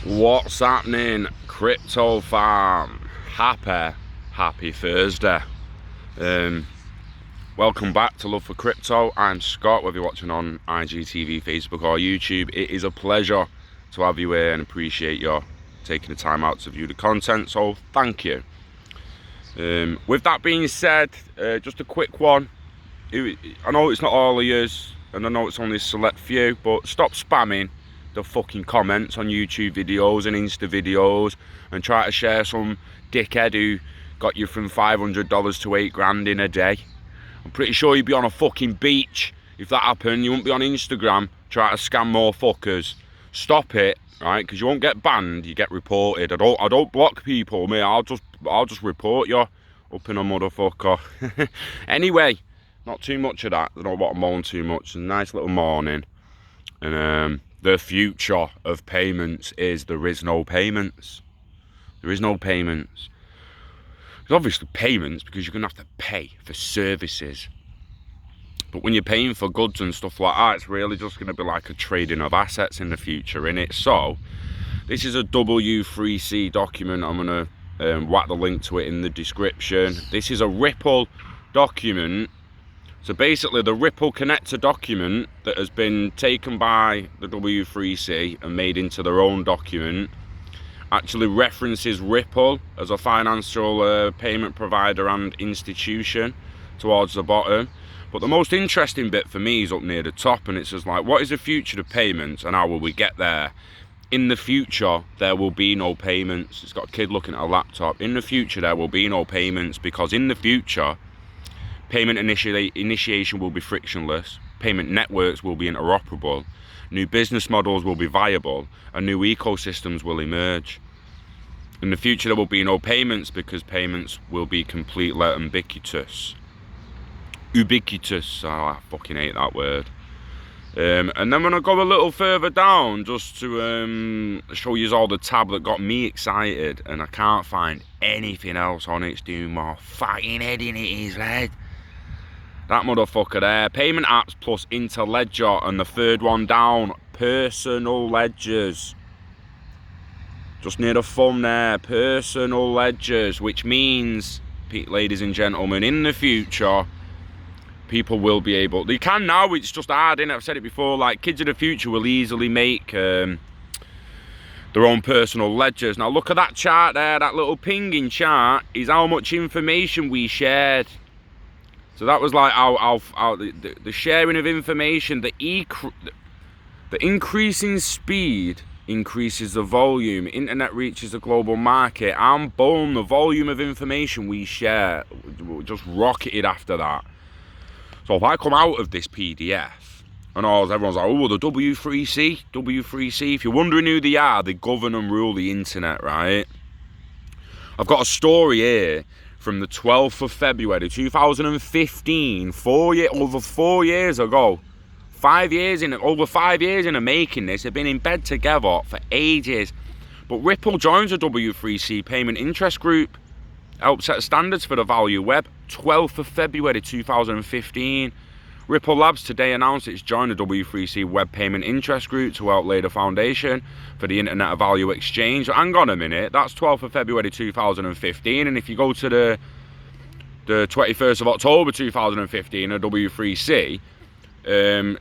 What's happening, crypto farm? Happy Thursday. Welcome back to Love for Crypto. I'm Scott, whether you're watching on IGTV, Facebook or YouTube. It is a pleasure to have you here and appreciate your taking the time out to view the content, so thank you. With that being said, just a quick one. I know it's not all of yours and I know it's only a select few, but stop spamming the fucking comments on YouTube videos and Insta videos and try to share some dickhead who got you from $500 to 8 grand in a day. I'm pretty sure you'd be on a fucking beach if that happened. You wouldn't be on Instagram trying to scam more fuckers. Stop it, right? Because you won't get banned, you get reported. I don't block people, mate. I'll just report you up in a motherfucker. Anyway, not too much of that. I don't want to moan too much. It's a nice little morning. And the future of payments is there is no payments. There is no payments. There's obviously payments because you're going to have to pay for services. But when you're paying for goods and stuff like that, it's really just going to be like a trading of assets in the future, innit? So, this is a W3C document. I'm going to whack the link to it in the description. This is a Ripple document. So basically the Ripple connector document that has been taken by the W3C and made into their own document actually references Ripple as a financial payment provider and institution towards the bottom. But the most interesting bit for me is up near the top, and it says like, what is the future of payments and how will we get there? In the future, there will be no payments. It's got a kid looking at a laptop. In the future, there will be no payments because in the future, payment initiation will be frictionless, payment networks will be interoperable, new business models will be viable, and new ecosystems will emerge. In the future there will be no payments because payments will be completely ubiquitous. Ubiquitous, oh, I fucking hate that word. And then when I go a little further down, just to show you all the tab that got me excited, and I can't find anything else on it, it's doing more fucking head in his head. That motherfucker there. Payment apps plus interledger, and the third one down, personal ledgers. Just near the thumb there, personal ledgers, which means, ladies and gentlemen, in the future, people will be able, they can now, it's just hard, innit? I've said it before, like kids of the future will easily make their own personal ledgers. Now look at that chart there, that little pinging chart is how much information we shared. So that was like the sharing of information, the increasing speed increases the volume. Internet reaches the global market, and boom, the volume of information we share just rocketed after that. So if I come out of this PDF, and everyone's like, oh, the W3C, if you're wondering who they are, they govern and rule the internet, right? I've got a story here from the 12th of February 2015, over 4 years ago. Over 5 years in making this. They've been in bed together for ages. But Ripple joins the W3C payment interest group, helps set standards for the value web. 12th of February 2015. Ripple Labs today announced it's joined the W3C web payment interest group to help lay the foundation for the Internet of Value exchange. Hang on a minute, that's 12th of February 2015, and if you go to the 21st of October 2015 at W3C,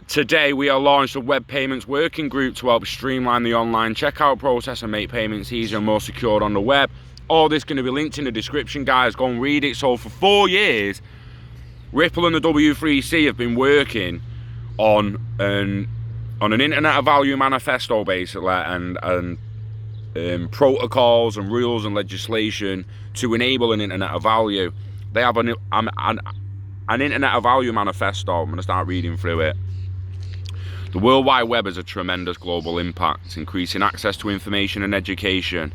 today we are launched a web payments working group to help streamline the online checkout process and make payments easier and more secure on the web. All this is going to be linked in the description, guys. Go and read it. So for 4 years, Ripple and the W3C have been working on an Internet of Value manifesto, basically, and protocols and rules and legislation to enable an Internet of Value. They have an Internet of Value manifesto. I'm going to start reading through it. The World Wide Web has a tremendous global impact, increasing access to information and education.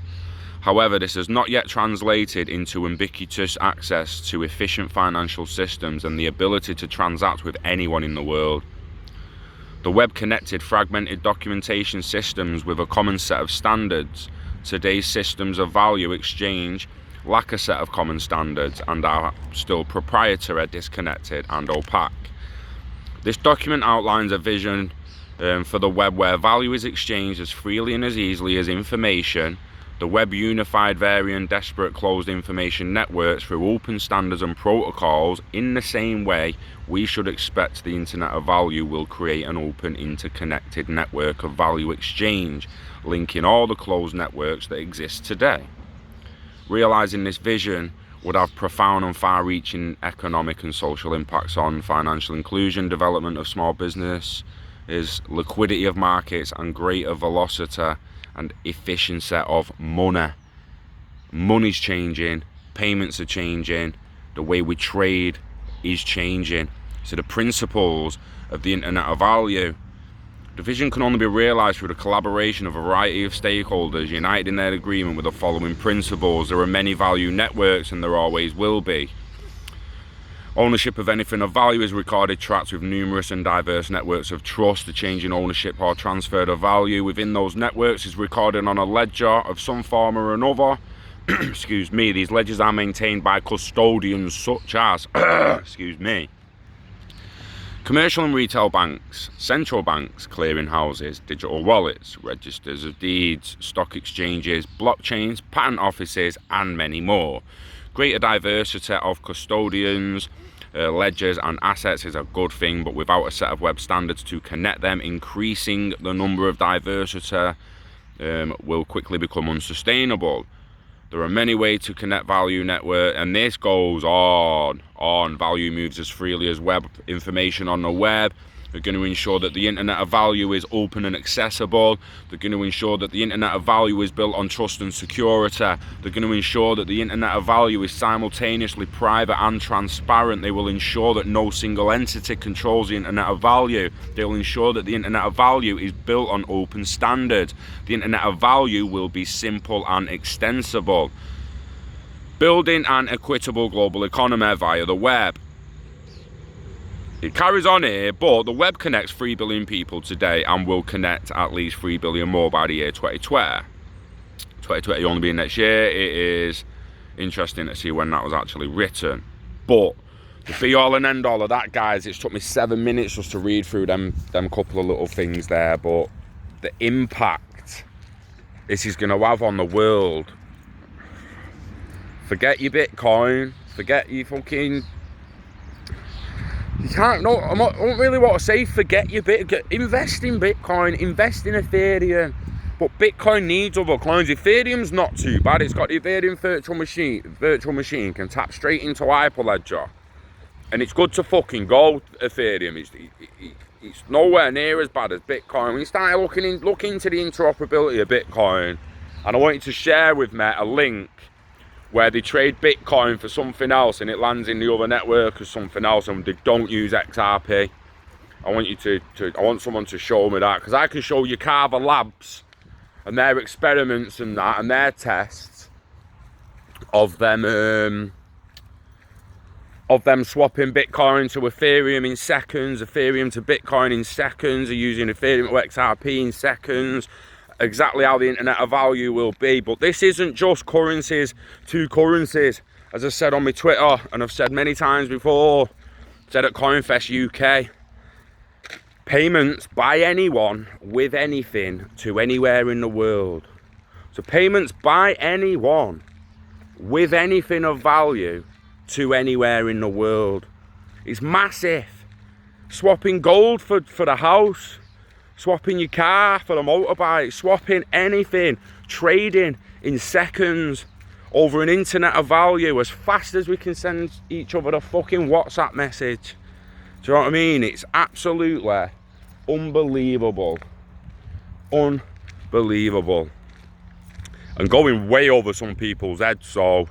However, this has not yet translated into ubiquitous access to efficient financial systems and the ability to transact with anyone in the world. The web connected fragmented documentation systems with a common set of standards. Today's systems of value exchange lack a set of common standards and are still proprietary, disconnected and opaque. This document outlines a vision for the web, where value is exchanged as freely and as easily as information. The web unified, variant, disparate, closed information networks through open standards and protocols. In the same way, we should expect the Internet of Value will create an open, interconnected network of value exchange, linking all the closed networks that exist today. Realizing this vision would have profound and far-reaching economic and social impacts on financial inclusion, development of small business, liquidity of markets, and greater velocity and efficiency of money. Money's changing, payments are changing, the way we trade is changing. So the principles of the Internet of Value, the vision can only be realised through the collaboration of a variety of stakeholders united in their agreement with the following principles. There are many value networks, and there always will be. Ownership of anything of value is recorded tracks with numerous and diverse networks of trust. The change in ownership or transfer of value within those networks is recorded on a ledger of some form or another. Excuse me. These ledgers are maintained by custodians such as excuse me, commercial and retail banks, central banks, clearing houses, digital wallets, registers of deeds, stock exchanges, blockchains, patent offices, and many more. Greater diversity of custodians, ledgers and assets is a good thing, but without a set of web standards to connect them, increasing the number of diversity will quickly become unsustainable. There are many ways to connect value network, and this goes on. Value moves as freely as web information on the web. They're going to ensure that the Internet of Value is open and accessible. They're going to ensure that the Internet of Value is built on trust and security. They're going to ensure that the Internet of Value is simultaneously private and transparent. They will ensure that no single entity controls the Internet of Value. They'll ensure that the Internet of Value is built on open standards. The Internet of Value will be simple and extensible. Building an equitable global economy via the web. It carries on here, but the web connects 3 billion people today and will connect at least 3 billion more by the year 2020. 2020 only being next year. It is interesting to see when that was actually written. But the be all and end all of that, guys, it's took me 7 minutes just to read through them couple of little things there. But the impact this is going to have on the world. Forget your Bitcoin. Forget your fucking... You can't, no, I don't really want to say forget your invest in Bitcoin, invest in Ethereum, but Bitcoin needs other coins. Ethereum's not too bad. It's got the Ethereum virtual machine can tap straight into Hyperledger, and it's good to fucking go. Ethereum, it's nowhere near as bad as Bitcoin. When you start look into the interoperability of Bitcoin, and I want you to share with me a link where they trade Bitcoin for something else and it lands in the other network as something else, and they don't use XRP. I want you I want someone to show me that, because I can show you Carver Labs and their experiments and that, and their tests of them swapping Bitcoin to Ethereum in seconds, Ethereum to Bitcoin in seconds, or using Ethereum to XRP in seconds. Exactly how the Internet of Value will be. But this isn't just currencies, two currencies. As I said on my Twitter, and I've said many times before, said at CoinFest UK, payments by anyone with anything to anywhere in the world. So payments by anyone with anything of value to anywhere in the world. It's massive. Swapping gold for the house, swapping your car for a motorbike, swapping anything, trading in seconds over an Internet of Value as fast as we can send each other a fucking WhatsApp message. Do you know what I mean? It's absolutely unbelievable. Unbelievable. And going way over some people's heads, so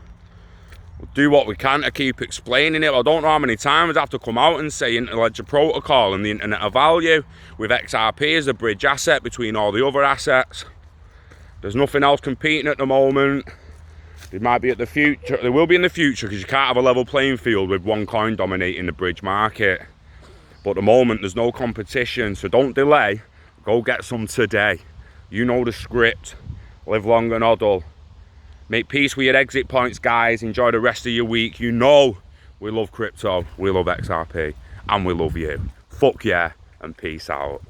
we'll do what we can to keep explaining it. I don't know how many times I have to come out and say Interledger Protocol and the Internet of Value with XRP as a bridge asset between all the other assets. There's nothing else competing at the moment. There might be at the future. There will be in the future, because you can't have a level playing field with one coin dominating the bridge market. But at the moment, there's no competition, so don't delay. Go get some today. You know the script. Live long and hodl. Make peace with your exit points, guys. Enjoy the rest of your week. You know we love crypto, we love XRP, and we love you. Fuck yeah, and peace out.